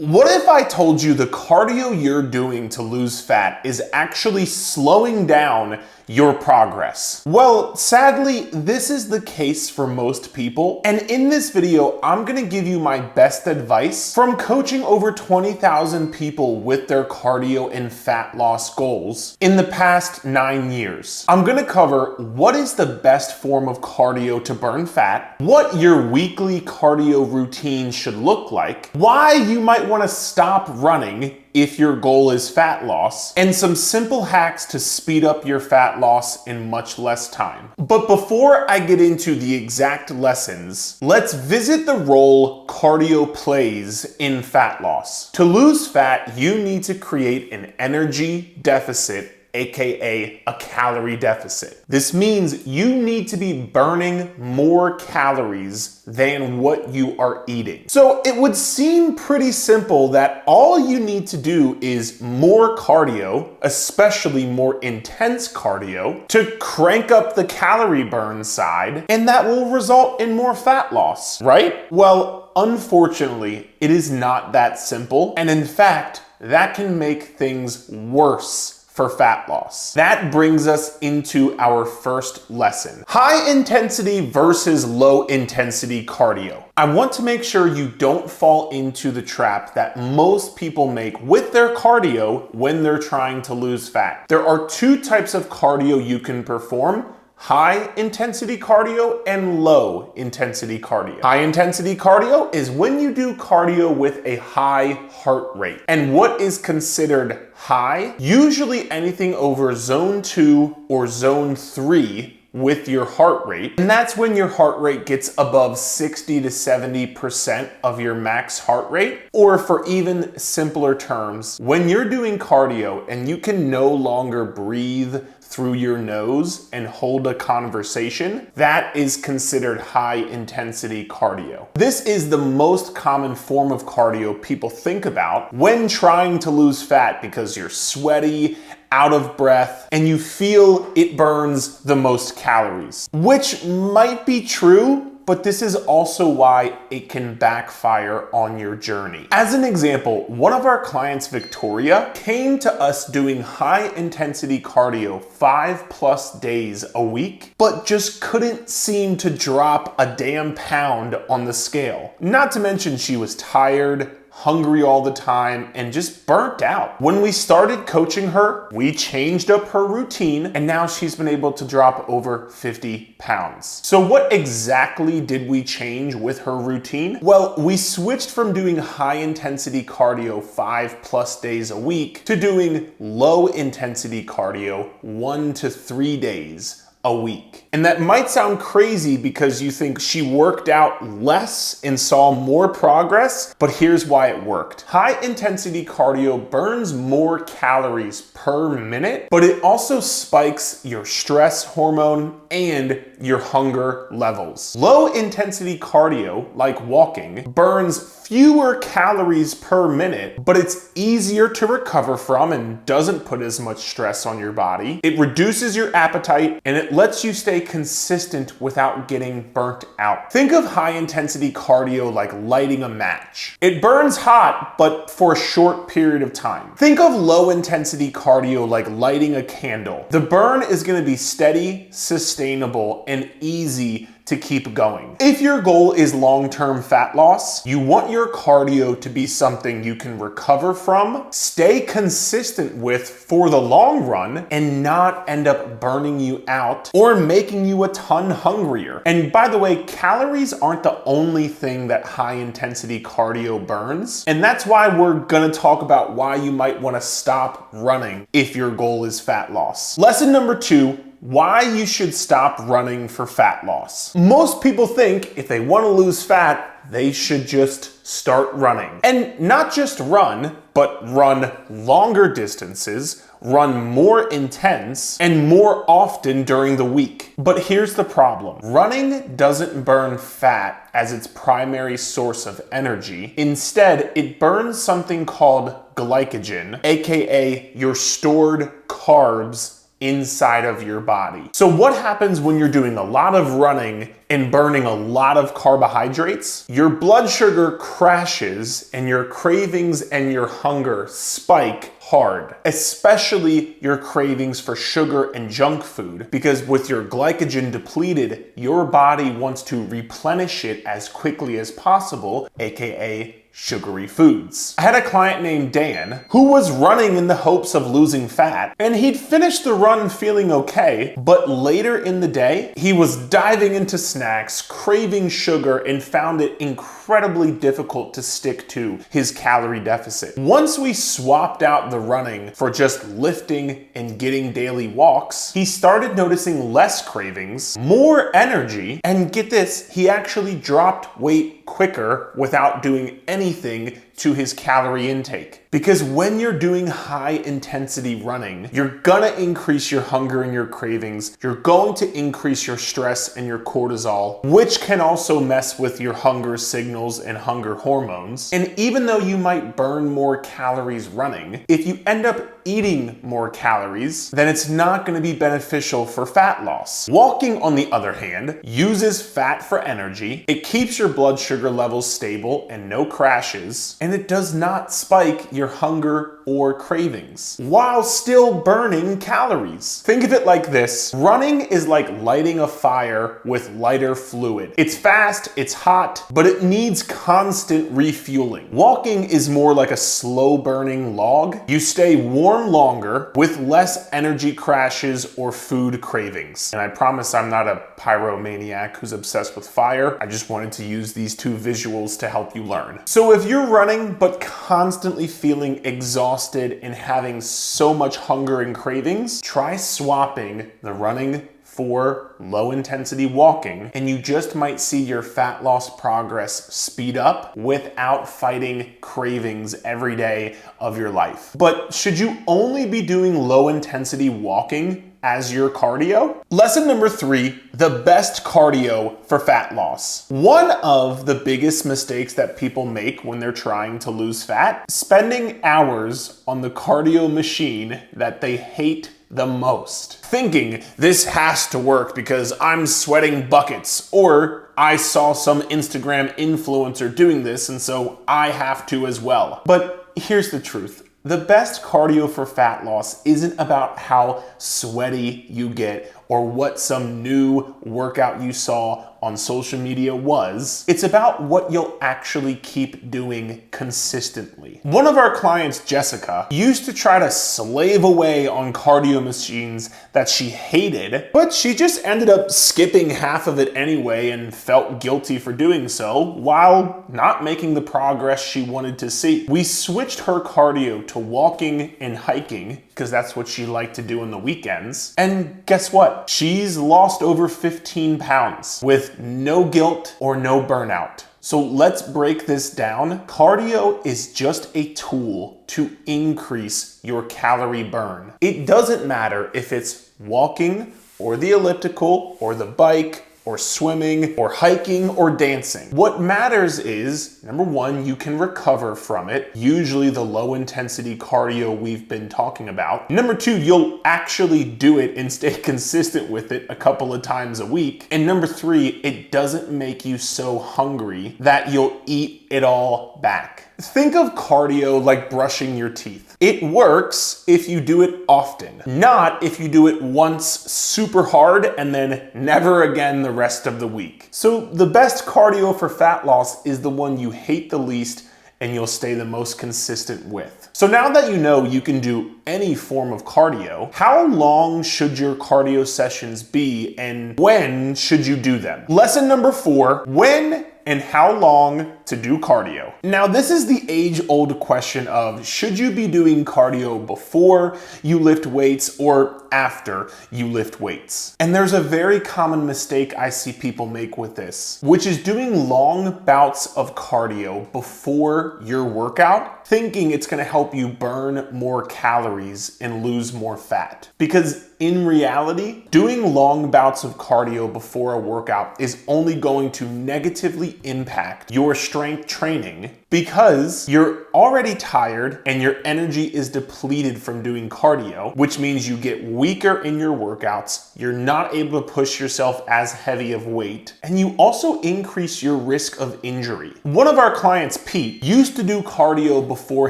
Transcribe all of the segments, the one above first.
What if I told you the cardio you're doing to lose fat is actually slowing down your progress? Well, sadly, this is the case for most people. And in this video, I'm gonna give you my best advice from coaching over 20,000 people with their cardio and fat loss goals in the past 9 years. I'm gonna cover what is the best form of cardio to burn fat, what your weekly cardio routine should look like, why you might want to stop running if your goal is fat loss, and some simple hacks to speed up your fat loss in much less time. But before I get into the exact lessons, let's visit the role cardio plays in fat loss. To lose fat, you need to create an energy deficit, aka a calorie deficit. This means you need to be burning more calories than what you are eating. So it would seem pretty simple that all you need to do is more cardio, especially more intense cardio, to crank up the calorie burn side, and that will result in more fat loss, right? Well, unfortunately, it is not that simple, and in fact, that can make things worse for fat loss. That brings us into our first lesson. High intensity versus low intensity cardio. I want to make sure you don't fall into the trap that most people make with their cardio when they're trying to lose fat. There are two types of cardio you can perform: high intensity cardio and low intensity cardio. High intensity cardio is when you do cardio with a high heart rate. And what is considered high? Usually anything over zone 2 or zone 3 with your heart rate. And that's when your heart rate gets above 60 to 70% of your max heart rate. Or for even simpler terms, when you're doing cardio and you can no longer breathe through your nose and hold a conversation, that is considered high intensity cardio. This is the most common form of cardio people think about when trying to lose fat because you're sweaty, out of breath, and you feel it burns the most calories, which might be true, but this is also why it can backfire on your journey. As an example, one of our clients, Victoria, came to us doing high intensity cardio 5+ days a week, but just couldn't seem to drop a damn pound on the scale. Not to mention she was tired, hungry all the time, and just burnt out. When we started coaching her, we changed up her routine, and now she's been able to drop over 50 pounds. So what exactly did we change with her routine? Well, we switched from doing high intensity cardio 5+ days a week to doing low intensity cardio 1 to 3 days a week. And that might sound crazy because you think she worked out less and saw more progress, but here's why it worked. High intensity cardio burns more calories per minute, but it also spikes your stress hormone and your hunger levels. Low intensity cardio, like walking, burns fewer calories per minute, but it's easier to recover from and doesn't put as much stress on your body. It reduces your appetite and it lets you stay consistent without getting burnt out. Think of high intensity cardio like lighting a match. It burns hot, but for a short period of time. Think of low intensity cardio like lighting a candle. The burn is going to be steady, sustainable, and easy to keep going. If your goal is long-term fat loss, you want your cardio to be something you can recover from, stay consistent with for the long run, and not end up burning you out or making you a ton hungrier. And by the way, calories aren't the only thing that high-intensity cardio burns, and that's why we're gonna talk about why you might want to stop running if your goal is fat loss. Lesson number 2: why you should stop running for fat loss. Most people think if they want to lose fat, they should just start running. And not just run, but run longer distances, run more intense, and more often during the week. But here's the problem. Running doesn't burn fat as its primary source of energy. Instead, it burns something called glycogen, aka your stored carbs inside of your body. So what happens when you're doing a lot of running and burning a lot of carbohydrates? Your blood sugar crashes and your cravings and your hunger spike hard, especially your cravings for sugar and junk food, because with your glycogen depleted, your body wants to replenish it as quickly as possible, aka sugary foods. I had a client named Dan who was running in the hopes of losing fat, and he'd finished the run feeling okay, but later in the day, he was diving into snacks, craving sugar, and found it incredibly difficult to stick to his calorie deficit. Once we swapped out the running for just lifting and getting daily walks, he started noticing less cravings, more energy, and get this, he actually dropped weight quicker without doing anything to his calorie intake. Because when you're doing high intensity running, you're gonna increase your hunger and your cravings. You're going to increase your stress and your cortisol, which can also mess with your hunger signals and hunger hormones. And even though you might burn more calories running, if you end up eating more calories, then it's not gonna be beneficial for fat loss. Walking, on the other hand, uses fat for energy. It keeps your blood sugar levels stable and no crashes, and it does not spike your hunger or cravings while still burning calories. Think of it like this. Running is like lighting a fire with lighter fluid. It's fast, it's hot, but it needs constant refueling. Walking is more like a slow burning log. You stay warm longer with less energy crashes or food cravings. And I promise I'm not a pyromaniac who's obsessed with fire. I just wanted to use these two visuals to help you learn. So if you're running but constantly feeling exhausted and having so much hunger and cravings, try swapping the running for low intensity walking, and you just might see your fat loss progress speed up without fighting cravings every day of your life. But should you only be doing low intensity walking as your cardio? Lesson number 3, the best cardio for fat loss. One of the biggest mistakes that people make when they're trying to lose fat, spending hours on the cardio machine that they hate the most, thinking this has to work because I'm sweating buckets, or I saw some Instagram influencer doing this and so I have to as well. But here's the truth. The best cardio for fat loss isn't about how sweaty you get or what some new workout you saw on social media was. It's about what you'll actually keep doing consistently. One of our clients, Jessica, used to try to slave away on cardio machines that she hated, but she just ended up skipping half of it anyway and felt guilty for doing so while not making the progress she wanted to see. We switched her cardio to walking and hiking because that's what she liked to do on the weekends. And guess what? She's lost over 15 pounds with no guilt or no burnout. So let's break this down. Cardio is just a tool to increase your calorie burn. It doesn't matter if it's walking or the elliptical or the bike or swimming or hiking or dancing. What matters is, number one, you can recover from it, usually the low intensity cardio we've been talking about. Number two, you'll actually do it and stay consistent with it a couple of times a week. And number three, it doesn't make you so hungry that you'll eat it all back. Think of cardio like brushing your teeth. It works if you do it often, not if you do it once super hard and then never again the rest of the week. So the best cardio for fat loss is the one you hate the least and you'll stay the most consistent with. So now that you know you can do any form of cardio, how long should your cardio sessions be and when should you do them? Lesson number 4, when and how long to do cardio. Now, this is the age-old question of should you be doing cardio before you lift weights or after you lift weights? And there's a very common mistake I see people make with this, which is doing long bouts of cardio before your workout, thinking it's gonna help you burn more calories and lose more fat. Because in reality, doing long bouts of cardio before a workout is only going to negatively impact your strength strength training because you're already tired and your energy is depleted from doing cardio, which means you get weaker in your workouts, you're not able to push yourself as heavy of weight, and you also increase your risk of injury. One of our clients, Pete, used to do cardio before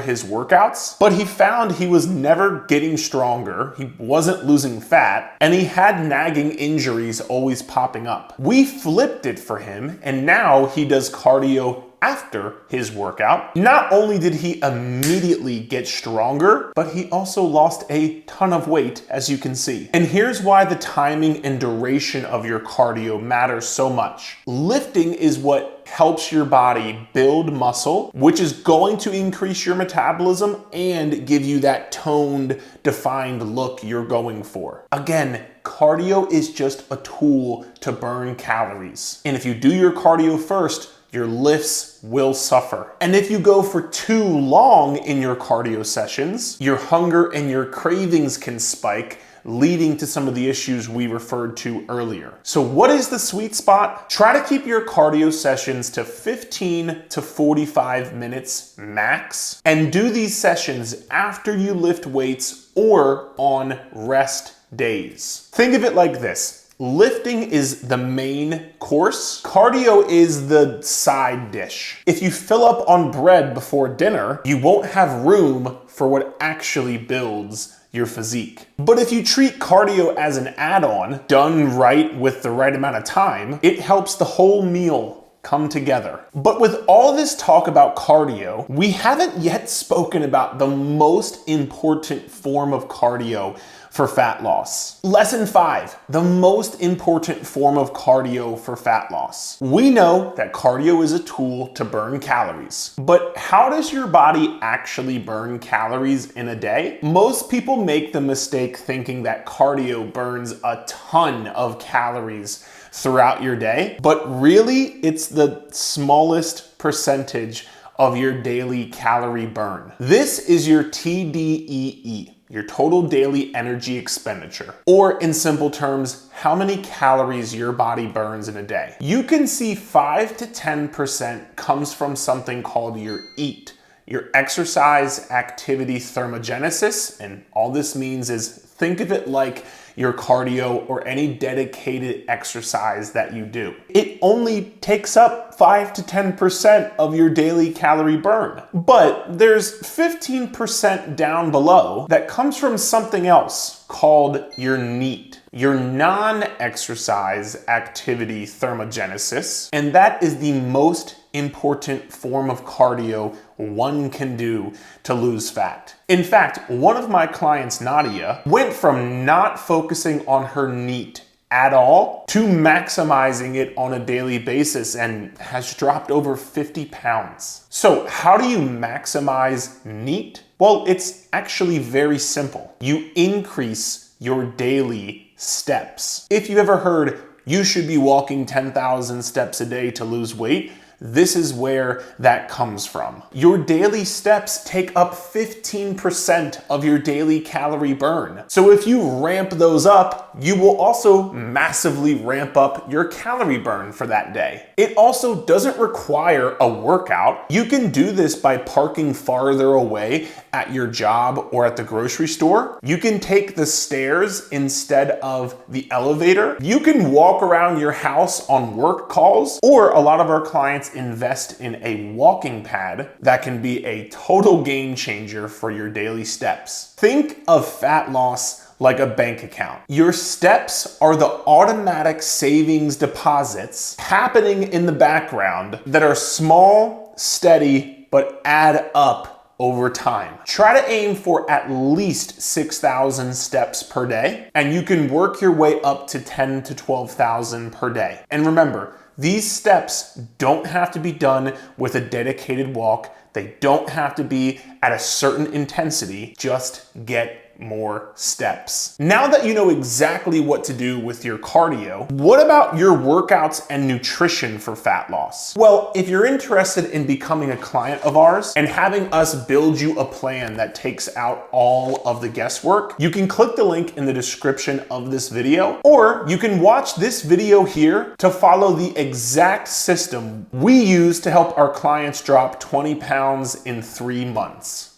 his workouts, but he found he was never getting stronger, he wasn't losing fat, and he had nagging injuries always popping up. We flipped it for him, and now he does cardio after his workout. Not only did he immediately get stronger, but he also lost a ton of weight, as you can see. And here's why the timing and duration of your cardio matters so much. Lifting is what helps your body build muscle, which is going to increase your metabolism and give you that toned, defined look you're going for. Again, cardio is just a tool to burn calories. And if you do your cardio first, your lifts will suffer. And if you go for too long in your cardio sessions, your hunger and your cravings can spike, leading to some of the issues we referred to earlier. So what is the sweet spot? Try to keep your cardio sessions to 15 to 45 minutes max, and do these sessions after you lift weights or on rest days. Think of it like this. Lifting is the main course. Cardio is the side dish. If you fill up on bread before dinner, you won't have room for what actually builds your physique. But if you treat cardio as an add-on, done right with the right amount of time, it helps the whole meal come together. But with all this talk about cardio, we haven't yet spoken about the most important form of cardio for fat loss. Lesson 5, the most important form of cardio for fat loss. We know that cardio is a tool to burn calories, but how does your body actually burn calories in a day? Most people make the mistake thinking that cardio burns a ton of calories throughout your day, but really it's the smallest percentage of your daily calorie burn. This is your TDEE, your total daily energy expenditure, or in simple terms, how many calories your body burns in a day. You can see 5 to 10% comes from something called your EAT, your exercise activity thermogenesis, and all this means is think of it like your cardio or any dedicated exercise that you do. It only takes up 5 to 10% of your daily calorie burn. But there's 15% down below that comes from something else called your NEAT, your non-exercise activity thermogenesis, and that is the most important form of cardio one can do to lose fat. In fact, one of my clients, Nadia, went from not focusing on her NEAT at all to maximizing it on a daily basis and has dropped over 50 pounds. So how do you maximize NEAT? Well, it's actually very simple. You increase your daily steps. If you've ever heard you should be walking 10,000 steps a day to lose weight, this is where that comes from. Your daily steps take up 15% of your daily calorie burn. So if you ramp those up, you will also massively ramp up your calorie burn for that day. It also doesn't require a workout. You can do this by parking farther away at your job or at the grocery store. You can take the stairs instead of the elevator. You can walk around your house on work calls, or a lot of our clients invest in a walking pad that can be a total game changer for your daily steps. Think of fat loss like a bank account. Your steps are the automatic savings deposits happening in the background that are small, steady, but add up over time. Try to aim for at least 6,000 steps per day, and you can work your way up to 10 to 12,000 per day. And remember, these steps don't have to be done with a dedicated walk. They don't have to be at a certain intensity. Just get more steps. Now that you know exactly what to do with your cardio, what about your workouts and nutrition for fat loss? Well, if you're interested in becoming a client of ours and having us build you a plan that takes out all of the guesswork, you can click the link in the description of this video, or you can watch this video here to follow the exact system we use to help our clients drop 20 pounds in 3 months.